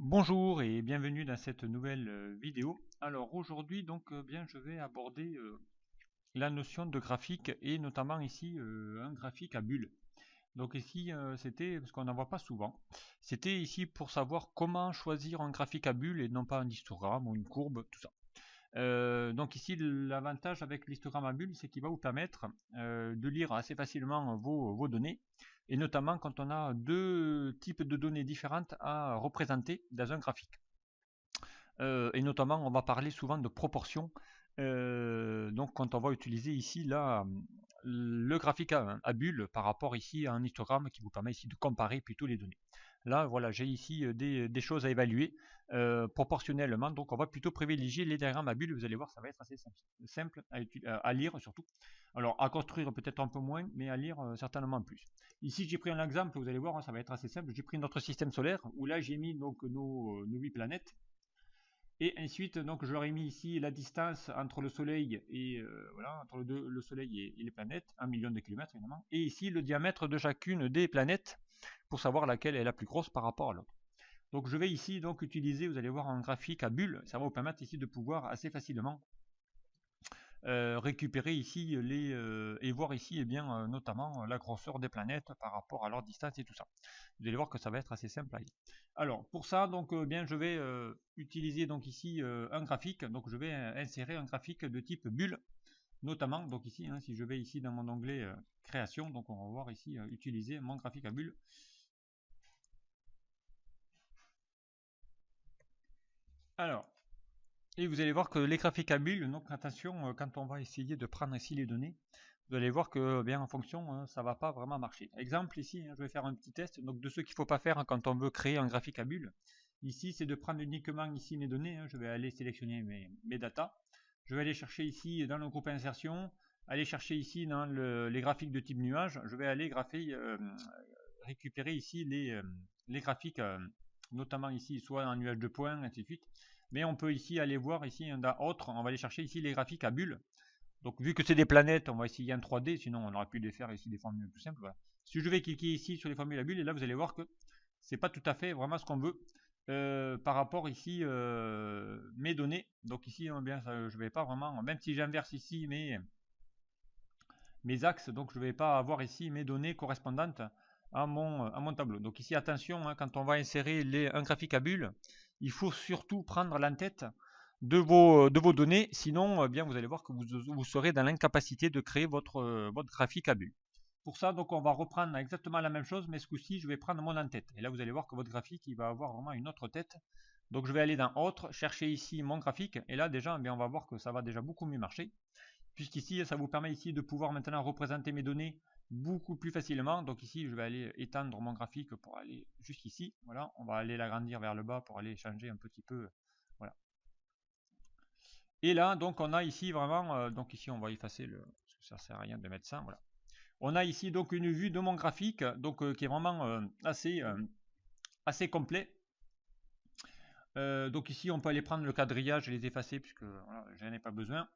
Bonjour et bienvenue dans cette nouvelle vidéo. Alors aujourd'hui bien je vais aborder la notion de graphique et notamment ici un graphique à bulles. Donc ici c'était parce qu'on n'en voit pas souvent. C'était ici pour savoir comment choisir un graphique à bulles et non pas un histogramme ou une courbe, tout ça. Donc ici l'avantage avec l'histogramme à bulles, c'est qu'il va vous permettre de lire assez facilement vos données, et notamment quand on a deux types de données différentes à représenter dans un graphique. Et notamment on va parler souvent de proportions. Donc quand on va utiliser ici là le graphique à bulles par rapport ici à un histogramme qui vous permet ici de comparer plutôt les données. Là voilà, j'ai ici des choses à évaluer proportionnellement, donc on va plutôt privilégier les diagrammes à bulles. Vous allez voir, ça va être assez simple à lire surtout. Alors à construire peut-être un peu moins, mais à lire certainement plus. Ici j'ai pris un exemple, vous allez voir, hein, ça va être assez simple. J'ai pris notre système solaire où là j'ai mis donc nos 8 planètes. Et ensuite, donc, je leur ai mis ici la distance entre le Soleil et voilà, entre le Soleil et les planètes, 1 million de kilomètres évidemment. Et ici, le diamètre de chacune des planètes pour savoir laquelle est la plus grosse par rapport à l'autre. Donc, je vais ici donc utiliser, vous allez voir, un graphique à bulles. Ça va vous permettre ici de pouvoir assez facilement récupérer ici et voir ici notamment la grosseur des planètes par rapport à leur distance et tout ça. Vous allez voir que ça va être assez simple à lire. Alors pour ça je vais utiliser donc ici un graphique. Donc je vais insérer un graphique de type bulle, notamment donc ici hein, si je vais ici dans mon onglet création, donc on va voir ici utiliser mon graphique à bulle. Alors, et vous allez voir que les graphiques à bulles, donc attention, quand on va essayer de prendre ici les données, vous allez voir que bien en fonction, hein, ça va pas vraiment marcher. Exemple ici, hein, je vais faire un petit test donc de ce qu'il ne faut pas faire hein, quand on veut créer un graphique à bulles. Ici, c'est de prendre uniquement ici mes données. Hein, je vais aller sélectionner mes datas. Je vais aller chercher ici dans le groupe insertion, aller chercher ici dans les graphiques de type nuage. Je vais aller récupérer ici les graphiques, notamment ici, soit un nuage de points, ainsi de suite. Mais on peut ici aller voir ici dans autre, on va aller chercher ici les graphiques à bulles. Donc vu que c'est des planètes, on va essayer en 3D, sinon on aurait pu les faire ici des formules plus simples. Voilà. Si je vais cliquer ici sur les formules à bulles, et là vous allez voir que c'est pas tout à fait vraiment ce qu'on veut par rapport ici mes données. Donc ici, bien, je vais pas vraiment, même si j'inverse ici mes axes, donc je vais pas avoir ici mes données correspondantes à mon tableau. Donc ici, attention, hein, quand on va insérer un graphique à bulles, il faut surtout prendre l'entête de vos données, sinon bien vous allez voir que vous serez dans l'incapacité de créer votre graphique à bulles. Pour ça, donc on va reprendre exactement la même chose, mais ce coup-ci, je vais prendre mon en-tête. Et là, vous allez voir que votre graphique, il va avoir vraiment une autre tête. Donc je vais aller dans Autre, chercher ici mon graphique, et là déjà, bien, on va voir que ça va déjà beaucoup mieux marcher, puisqu'ici, ça vous permet ici de pouvoir maintenant représenter mes données beaucoup plus facilement. Donc ici, je vais aller étendre mon graphique pour aller jusqu'ici. Voilà, on va aller l'agrandir vers le bas pour aller changer un petit peu. Voilà. Et là, donc on a ici vraiment, donc ici on va effacer parce que ça sert à rien de mettre ça. Voilà. On a ici donc une vue de mon graphique, donc qui est vraiment assez complet. Donc ici on peut aller prendre le quadrillage et les effacer puisque voilà, je n'en ai pas besoin.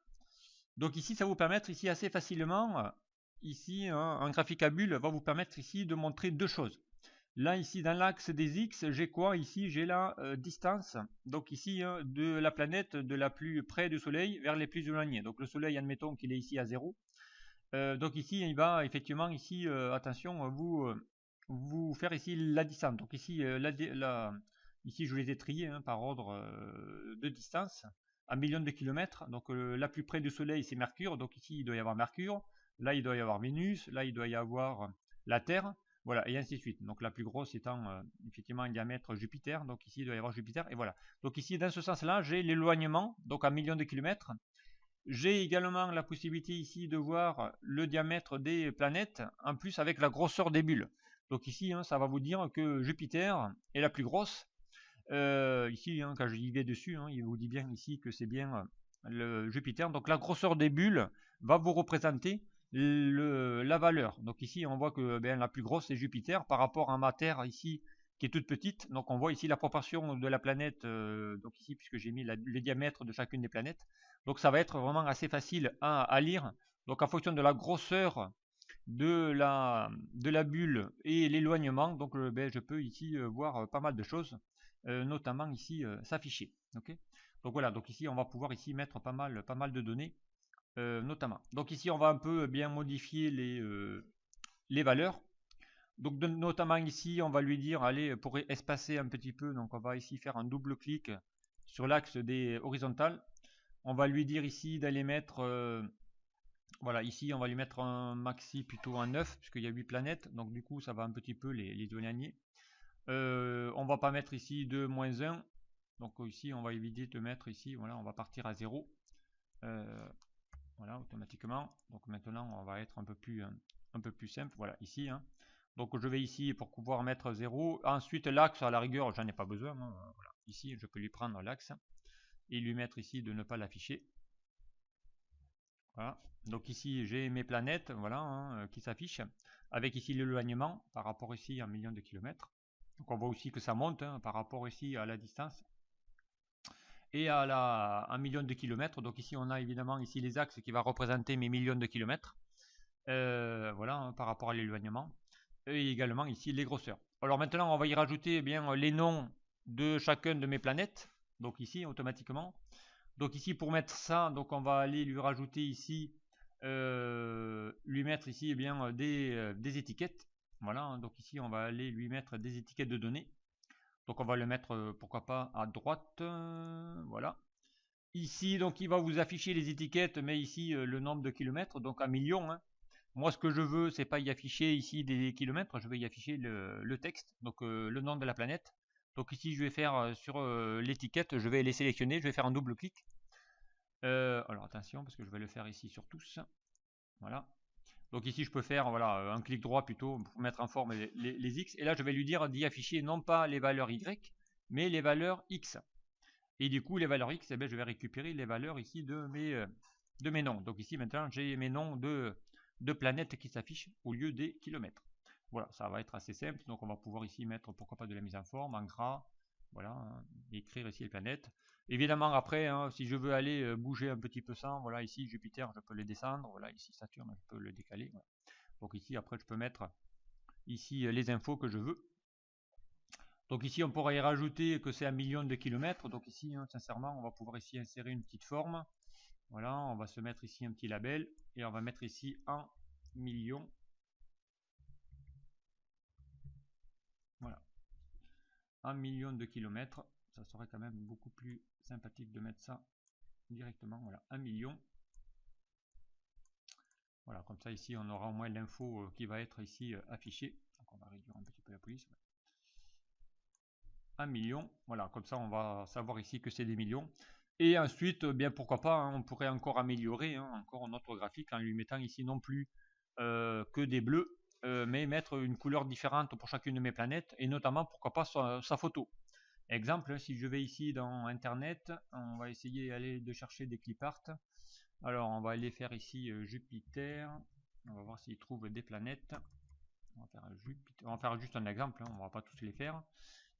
Donc ici ça va vous permettre ici assez facilement, ici un graphique à bulles va vous permettre ici de montrer deux choses. Là ici dans l'axe des X, j'ai quoi? Ici j'ai la distance, donc ici de la planète de la plus près du Soleil vers les plus éloignées. Donc le Soleil, admettons qu'il est ici à 0. Donc ici, il va effectivement ici, attention, vous faire ici la distance. Donc ici, ici je les ai triés hein, par ordre de distance à millions de kilomètres. Donc la plus près du Soleil, c'est Mercure. Donc ici, il doit y avoir Mercure. Là, il doit y avoir Vénus. Là, il doit y avoir la Terre. Voilà, et ainsi de suite. Donc la plus grosse étant effectivement un diamètre Jupiter. Donc ici, il doit y avoir Jupiter. Et voilà. Donc ici, dans ce sens-là, j'ai l'éloignement, donc à millions de kilomètres. J'ai également la possibilité ici de voir le diamètre des planètes, en plus avec la grosseur des bulles. Donc ici, hein, ça va vous dire que Jupiter est la plus grosse. Ici, hein, quand j'y vais dessus, hein, il vous dit bien ici que c'est bien le Jupiter. Donc la grosseur des bulles va vous représenter la valeur. Donc ici, on voit que la plus grosse c'est Jupiter par rapport à ma Terre ici qui est toute petite. Donc on voit ici la proportion de la planète, donc ici puisque j'ai mis le diamètre de chacune des planètes. Donc ça va être vraiment assez facile à lire. Donc en fonction de la grosseur de la bulle et l'éloignement, donc je peux ici voir pas mal de choses. notamment ici s'afficher. Okay, donc voilà, donc ici on va pouvoir ici mettre pas mal de données notamment. Donc ici on va un peu bien modifier les valeurs. Donc notamment ici on va lui dire, allez, pour espacer un petit peu, donc on va ici faire un double clic sur l'axe des horizontales. On va lui dire ici d'aller mettre voilà, ici on va lui mettre un maxi plutôt un 9 puisqu'il y a 8 planètes, donc du coup ça va un petit peu les éloigner. On va pas mettre ici 2 moins 1, donc ici on va éviter de mettre ici, voilà, on va partir à 0. Voilà, automatiquement. Donc maintenant on va être un peu plus simple, voilà, ici. Hein. Donc je vais ici pour pouvoir mettre 0. Ensuite l'axe, à la rigueur, j'en ai pas besoin. Hein. Voilà. Ici je peux lui prendre l'axe et lui mettre ici de ne pas l'afficher. Voilà. Donc ici j'ai mes planètes, voilà, hein, qui s'affichent, avec ici l'éloignement par rapport ici à 1 million de kilomètres. Donc on voit aussi que ça monte hein, par rapport ici à la distance et à 1 million de kilomètres. Donc ici on a évidemment ici les axes qui va représenter mes millions de kilomètres. Voilà, hein, par rapport à l'éloignement. Et également ici les grosseurs. Alors maintenant on va y rajouter bien les noms de chacun de mes planètes. Donc ici automatiquement. Donc ici pour mettre ça, donc on va aller lui rajouter ici, lui mettre ici eh bien, des étiquettes. Voilà, hein, donc ici on va aller lui mettre des étiquettes de données. Donc on va le mettre pourquoi pas à droite. Voilà. Ici donc il va vous afficher les étiquettes, mais ici le nombre de kilomètres, donc un million. Hein. Moi ce que je veux c'est pas y afficher ici des kilomètres, je vais y afficher le texte, donc le nom de la planète. Donc ici je vais faire sur l'étiquette, je vais les sélectionner, je vais faire un double clic. Alors attention parce que je vais le faire ici sur tous. Voilà. Donc ici je peux faire voilà, un clic droit plutôt pour mettre en forme les X. Et là je vais lui dire d'y afficher non pas les valeurs Y, mais les valeurs X. Et du coup les valeurs X, eh bien, je vais récupérer les valeurs ici de mes noms. Donc ici maintenant j'ai mes noms de planètes qui s'affichent au lieu des kilomètres. Voilà, ça va être assez simple. Donc on va pouvoir ici mettre pourquoi pas de la mise en forme, en gras. Voilà, hein, écrire ici les planètes. Évidemment après, hein, si je veux aller bouger un petit peu ça, voilà ici Jupiter je peux le descendre, voilà ici Saturne je peux le décaler. Voilà. Donc ici après je peux mettre ici les infos que je veux. Donc ici on pourrait y rajouter que c'est 1 million de kilomètres. Donc ici hein, sincèrement on va pouvoir ici insérer une petite forme. Voilà, on va se mettre ici un petit label et on va mettre ici 1 million. Voilà. 1 million de kilomètres. Ça serait quand même beaucoup plus sympathique de mettre ça directement. Voilà, 1 million. Voilà, comme ça ici on aura au moins l'info qui va être ici affichée. Donc on va réduire un petit peu la police. 1 million, voilà, comme ça on va savoir ici que c'est des millions. Et ensuite, bien pourquoi pas, hein, on pourrait encore améliorer hein, encore notre graphique en lui mettant ici non plus que des bleus, mais mettre une couleur différente pour chacune de mes planètes, et notamment pourquoi pas sa photo. Exemple, si je vais ici dans internet, on va essayer d'aller de chercher des clip art. Alors on va aller faire ici Jupiter, on va voir s'il trouve des planètes. On va faire Jupiter, on va faire juste un exemple, hein, on va pas tous les faire.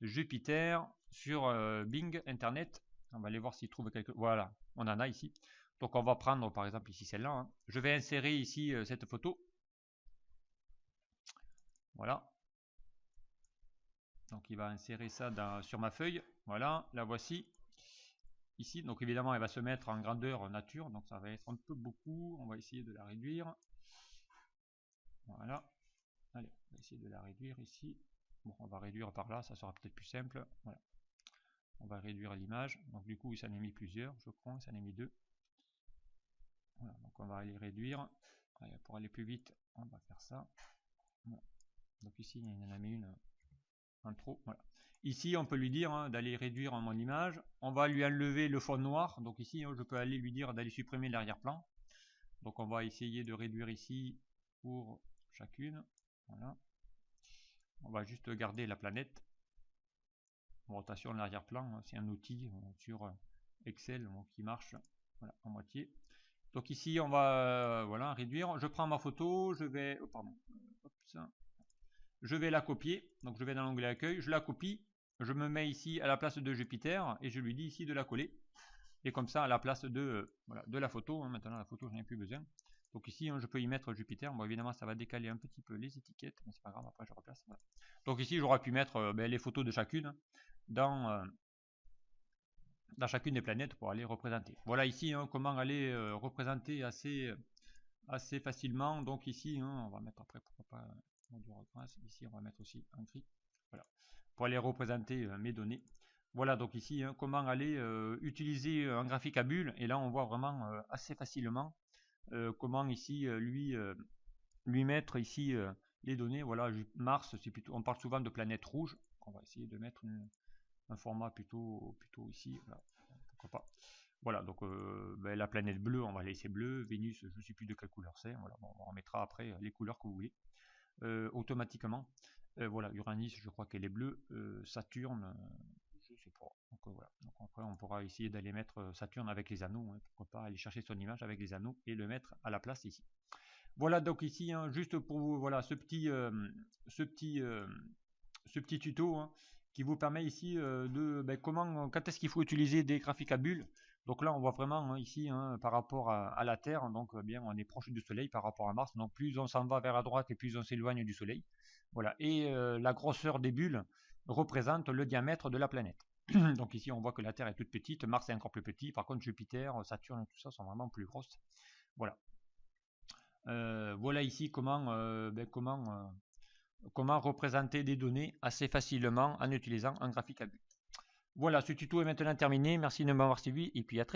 Jupiter sur Bing Internet, on va aller voir s'il trouve quelque. Voilà, on en a ici. Donc on va prendre par exemple ici celle-là. Hein. Je vais insérer ici cette photo. Voilà. Donc il va insérer ça sur ma feuille. Voilà, la voici. Ici, donc évidemment elle va se mettre en grandeur nature, donc ça va être un peu beaucoup. On va essayer de la réduire. Voilà. Allez, on va essayer de la réduire ici. Bon, on va réduire par là, ça sera peut-être plus simple. Voilà. On va réduire l'image. Donc du coup, il s'en est mis plusieurs, je crois, il s'en est mis 2. Voilà, donc on va aller réduire. Allez, pour aller plus vite, on va faire ça. Voilà. Donc ici, il y en a mis une en trop. Voilà. Ici, on peut lui dire hein, d'aller réduire mon image. On va lui enlever le fond noir. Donc ici, je peux aller lui dire d'aller supprimer l'arrière-plan. Donc on va essayer de réduire ici pour chacune. Voilà. On va juste garder la planète. Rotation de l'arrière-plan, c'est un outil sur Excel qui marche voilà, en moitié. Donc ici on va voilà, réduire. Je prends ma photo, je vais je vais la copier. Donc je vais dans l'onglet accueil, je la copie, je me mets ici à la place de Jupiter et je lui dis ici de la coller. Et comme ça à la place de la photo, hein, maintenant la photo je n'ai plus besoin. Donc ici je peux y mettre Jupiter. Bon évidemment ça va décaler un petit peu les étiquettes, mais c'est pas grave, après je replace. Voilà. Donc ici j'aurais pu mettre les photos de chacune. dans chacune des planètes pour aller représenter. Voilà ici comment aller représenter assez facilement. Donc ici, on va mettre après, pourquoi pas, ici on va mettre aussi un gris. Voilà, pour aller représenter mes données. Voilà, donc ici, comment aller utiliser un graphique à bulles. Et là, on voit vraiment assez facilement comment ici lui mettre ici les données. Voilà, Mars, c'est plutôt, on parle souvent de planète rouge. On va essayer de mettre un format plutôt ici. Voilà, pourquoi pas. Voilà, donc la planète bleue, on va laisser bleu. Vénus, je ne sais plus de quelle couleur c'est. Voilà, bon, on remettra après les couleurs que vous voulez automatiquement. Voilà, Uranus, je crois qu'elle est bleue. Saturne, je sais pas. Donc voilà. Donc après, on pourra essayer d'aller mettre Saturne avec les anneaux. Hein, pourquoi pas aller chercher son image avec les anneaux et le mettre à la place ici. Voilà, donc ici, juste pour vous, voilà, ce petit tuto qui vous permet ici de quand est-ce qu'il faut utiliser des graphiques à bulles. Donc là, on voit vraiment ici par rapport à la Terre, donc bien on est proche du Soleil par rapport à Mars. Donc plus on s'en va vers la droite et plus on s'éloigne du Soleil. Voilà, et la grosseur des bulles représente le diamètre de la planète. Donc ici, on voit que la Terre est toute petite, Mars est encore plus petit. Par contre, Jupiter, Saturne et tout ça sont vraiment plus grosses. Voilà. Voilà ici comment représenter des données assez facilement en utilisant un graphique à bulles. Voilà, ce tuto est maintenant terminé. Merci de m'avoir suivi et puis à très vite.